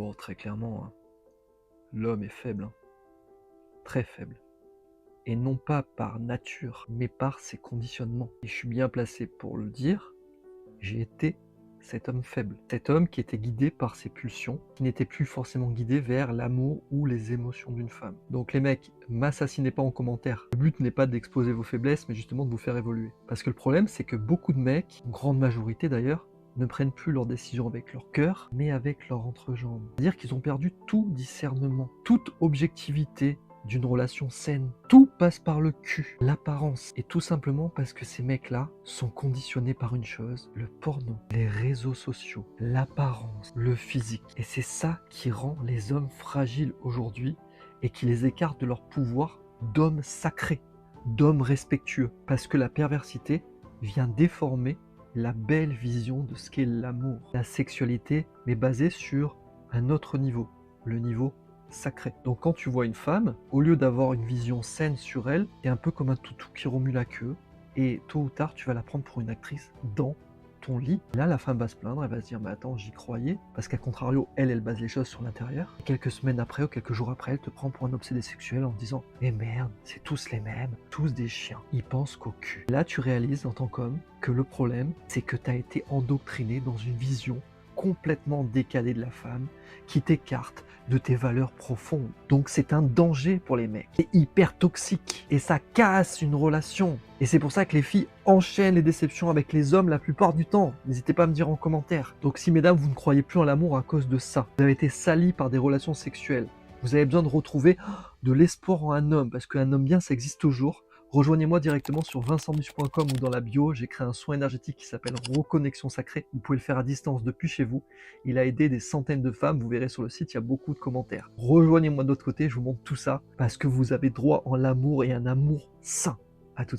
Bon, très clairement, hein, l'homme est faible, hein, très faible. Et non pas par nature, mais par ses conditionnements. Et je suis bien placé pour le dire, j'ai été cet homme faible. Cet homme qui était guidé par ses pulsions, qui n'était plus forcément guidé vers l'amour ou les émotions d'une femme. Donc les mecs, m'assassinez pas en commentaire. Le but n'est pas d'exposer vos faiblesses, mais justement de vous faire évoluer. Parce que le problème, c'est que beaucoup de mecs, une grande majorité d'ailleurs, ne prennent plus leurs décisions avec leur cœur, mais avec leur entrejambe. C'est-à-dire qu'ils ont perdu tout discernement, toute objectivité d'une relation saine. Tout passe par le cul, l'apparence. Et tout simplement parce que ces mecs-là sont conditionnés par une chose, le porno, les réseaux sociaux, l'apparence, le physique. Et c'est ça qui rend les hommes fragiles aujourd'hui et qui les écarte de leur pouvoir d'hommes sacrés, d'hommes respectueux. Parce que la perversité vient déformer la belle vision de ce qu'est l'amour. La sexualité, mais basée sur un autre niveau, le niveau sacré. Donc quand tu vois une femme, au lieu d'avoir une vision saine sur elle, c'est un peu comme un toutou qui remue la queue, et tôt ou tard, tu vas la prendre pour une actrice dans ton lit. Là, la femme va se plaindre, elle va se dire, mais attends, j'y croyais, parce qu'à contrario, elle base les choses sur l'intérieur. Quelques semaines après ou quelques jours après, elle te prend pour un obsédé sexuel en te disant, mais merde, c'est tous les mêmes, tous des chiens, ils pensent qu'au cul. Là, tu réalises en tant qu'homme que le problème, c'est que tu as été endoctriné dans une vision complètement décalée de la femme, qui t'écarte de tes valeurs profondes. Donc c'est un danger pour les mecs. C'est hyper toxique et ça casse une relation. Et c'est pour ça que les filles enchaînent les déceptions avec les hommes la plupart du temps. N'hésitez pas à me dire en commentaire. Donc si mesdames, vous ne croyez plus en l'amour à cause de ça, vous avez été salis par des relations sexuelles, vous avez besoin de retrouver de l'espoir en un homme, parce qu'un homme bien, ça existe toujours. Rejoignez-moi directement sur vincentmuche.com ou dans la bio, j'ai créé un soin énergétique qui s'appelle Reconnexion Sacrée. Vous pouvez le faire à distance depuis chez vous. Il a aidé des centaines de femmes, vous verrez sur le site, il y a beaucoup de commentaires. Rejoignez-moi de l'autre côté, je vous montre tout ça, parce que vous avez droit en l'amour et un amour sain. À tout de suite.